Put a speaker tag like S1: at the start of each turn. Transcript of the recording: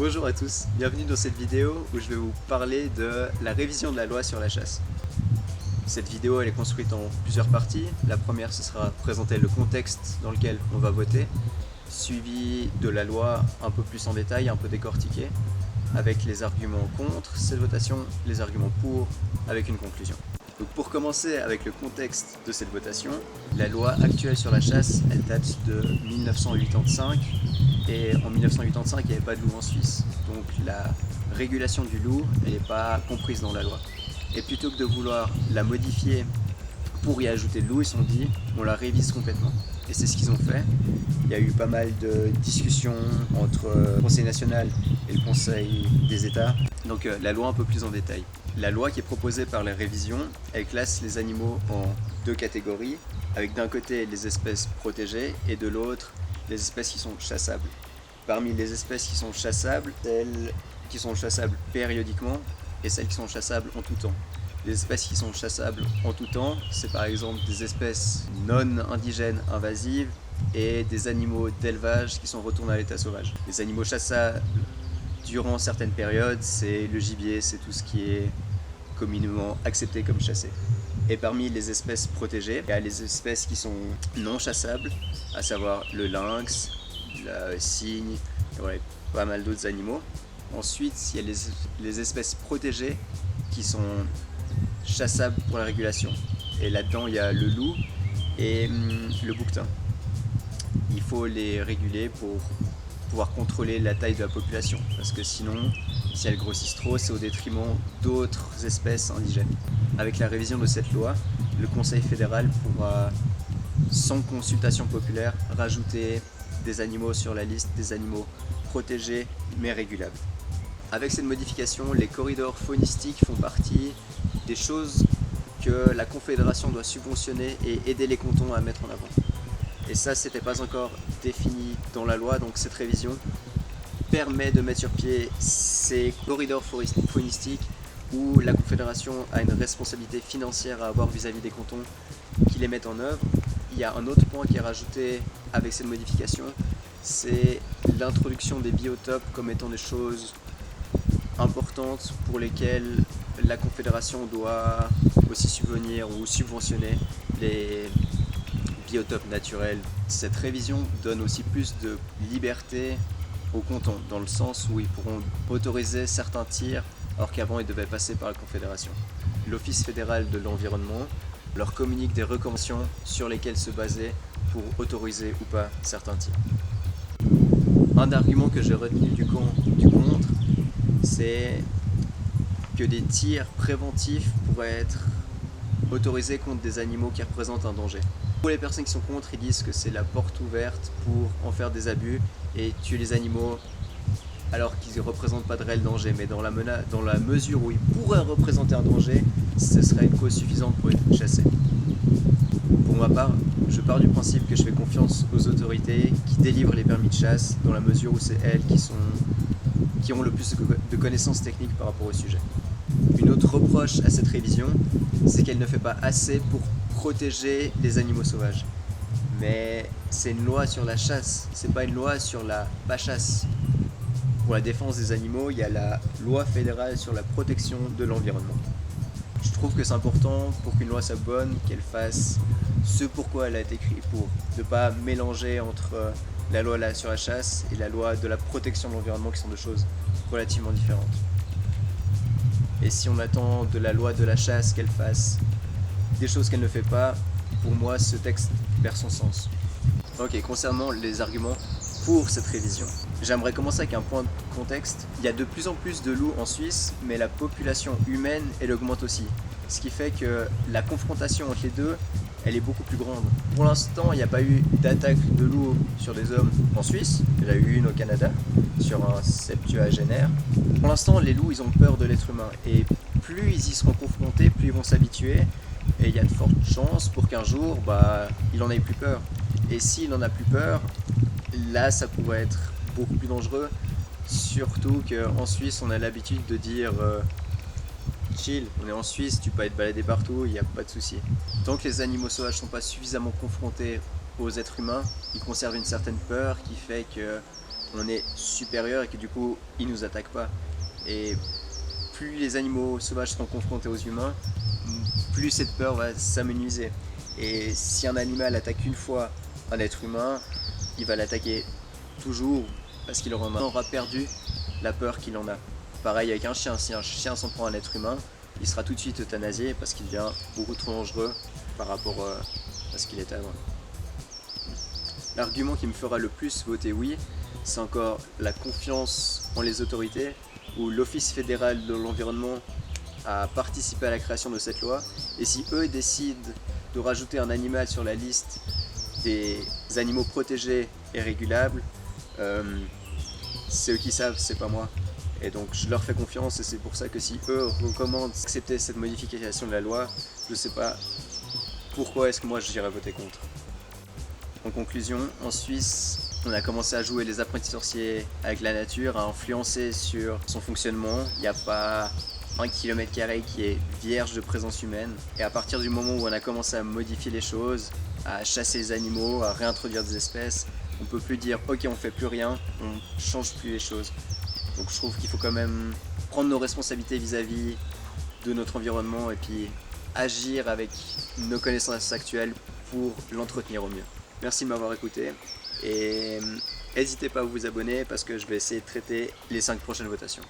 S1: Bonjour à tous, bienvenue dans cette vidéo où je vais vous parler de la révision de la loi sur la chasse. Cette vidéo elle est construite en plusieurs parties. La première ce sera présenter le contexte dans lequel on va voter, suivi de la loi un peu plus en détail, un peu décortiquée, avec les arguments contre cette votation, les arguments pour, avec une conclusion. Donc pour commencer avec le contexte de cette votation, la loi actuelle sur la chasse, elle date de 1985 et en 1985 il n'y avait pas de loup en Suisse. Donc la régulation du loup, elle n'est pas comprise dans la loi. Et plutôt que de vouloir la modifier pour y ajouter le loup, ils se sont dit on la révise complètement. Et c'est ce qu'ils ont fait. Il y a eu pas mal de discussions entre le Conseil national et le Conseil des États. Donc la loi un peu plus en détail. La loi qui est proposée par les révisions, elle classe les animaux en deux catégories, avec d'un côté les espèces protégées et de l'autre les espèces qui sont chassables. Parmi les espèces qui sont chassables, celles qui sont chassables périodiquement et celles qui sont chassables en tout temps. Les espèces qui sont chassables en tout temps, c'est par exemple des espèces non indigènes invasives et des animaux d'élevage qui sont retournés à l'état sauvage. Les animaux chassables durant certaines périodes, c'est le gibier, c'est tout ce qui est communément accepté comme chassé. Et parmi les espèces protégées, il y a les espèces qui sont non chassables, à savoir le lynx, le cygne, et voilà, pas mal d'autres animaux. Ensuite, il y a les espèces protégées qui sont chassables pour la régulation. Et là-dedans, il y a le loup et le bouquetin. Il faut les réguler pour pouvoir contrôler la taille de la population, parce que sinon, si elles grossissent trop, c'est au détriment d'autres espèces indigènes. Avec la révision de cette loi, le Conseil fédéral pourra, sans consultation populaire, rajouter des animaux sur la liste des animaux protégés mais régulables. Avec cette modification, les corridors faunistiques font partie des choses que la Confédération doit subventionner et aider les cantons à mettre en avant. Et ça, c'était pas encore défini dans la loi, donc cette révision permet de mettre sur pied ces corridors faunistiques où la Confédération a une responsabilité financière à avoir vis-à-vis des cantons qui les mettent en œuvre. Il y a un autre point qui est rajouté avec cette modification, c'est l'introduction des biotopes comme étant des choses importantes pour lesquelles la Confédération doit aussi subvenir ou subventionner les biotopes naturels. Cette révision donne aussi plus de liberté aux cantons, dans le sens où ils pourront autoriser certains tirs alors qu'avant ils devaient passer par la Confédération. L'Office fédéral de l'environnement leur communique des recommandations sur lesquelles se baser pour autoriser ou pas certains tirs. Un argument que j'ai retenu du contre, c'est que des tirs préventifs pourraient être autorisés contre des animaux qui représentent un danger. Pour les personnes qui sont contre, ils disent que c'est la porte ouverte pour en faire des abus et tuer les animaux alors qu'ils ne représentent pas de réel danger, mais dans la mesure où ils pourraient représenter un danger, ce serait une cause suffisante pour être chassés. Pour ma part, je pars du principe que je fais confiance aux autorités qui délivrent les permis de chasse dans la mesure où c'est elles qui ont le plus de connaissances techniques par rapport au sujet. Une autre reproche à cette révision, c'est qu'elle ne fait pas assez pour protéger les animaux sauvages. Mais c'est une loi sur la chasse, c'est pas une loi sur la pas-chasse. Pour la défense des animaux, il y a la loi fédérale sur la protection de l'environnement. Je trouve que c'est important pour qu'une loi soit bonne, qu'elle fasse ce pourquoi elle a été écrite pour. De ne pas mélanger entre la loi sur la chasse et la loi de la protection de l'environnement qui sont deux choses relativement différentes. Et si on attend de la loi de la chasse qu'elle fasse des choses qu'elle ne fait pas, pour moi ce texte perd son sens. Ok, concernant les arguments pour cette révision, j'aimerais commencer avec un point de contexte. Il y a de plus en plus de loups en Suisse, mais la population humaine elle augmente aussi. Ce qui fait que la confrontation entre les deux, elle est beaucoup plus grande. Pour l'instant, il n'y a pas eu d'attaque de loups sur des hommes en Suisse. Il y en a eu une au Canada, sur un septuagénaire. Pour l'instant, les loups, ils ont peur de l'être humain. Et plus ils y seront confrontés, plus ils vont s'habituer. Et il y a de fortes chances pour qu'un jour, il en ait plus peur. Et s'il n'en a plus peur, là, ça pourrait être beaucoup plus dangereux. Surtout qu'en Suisse, on a l'habitude de dire chill, on est en Suisse, tu peux être baladé partout, il n'y a pas de souci. Tant que les animaux sauvages ne sont pas suffisamment confrontés aux êtres humains, ils conservent une certaine peur qui fait que on est supérieur et que du coup ils nous attaquent pas. Et plus les animaux sauvages seront confrontés aux humains, plus cette peur va s'amenuiser. Et si un animal attaque une fois un être humain, il va l'attaquer toujours parce qu'il aura perdu la peur qu'il en a. Pareil avec un chien, si un chien s'en prend à un être humain, il sera tout de suite euthanasié parce qu'il devient beaucoup trop dangereux par rapport à ce qu'il était avant. L'argument qui me fera le plus voter oui, c'est encore la confiance en les autorités, où l'Office fédéral de l'environnement a participé à la création de cette loi, et si eux décident de rajouter un animal sur la liste des animaux protégés et régulables, c'est eux qui savent, c'est pas moi. Et donc je leur fais confiance, et c'est pour ça que si eux recommandent d'accepter cette modification de la loi, je sais pas pourquoi est-ce que moi j'irais voter contre. En conclusion, en Suisse, on a commencé à jouer les apprentis sorciers avec la nature, à influencer sur son fonctionnement. Il n'y a pas 1 km² qui est vierge de présence humaine. Et à partir du moment où on a commencé à modifier les choses, à chasser les animaux, à réintroduire des espèces, on peut plus dire ok on fait plus rien, on change plus les choses. Donc je trouve qu'il faut quand même prendre nos responsabilités vis-à-vis de notre environnement et puis agir avec nos connaissances actuelles pour l'entretenir au mieux. Merci de m'avoir écouté et n'hésitez pas à vous abonner parce que je vais essayer de traiter les 5 prochaines votations.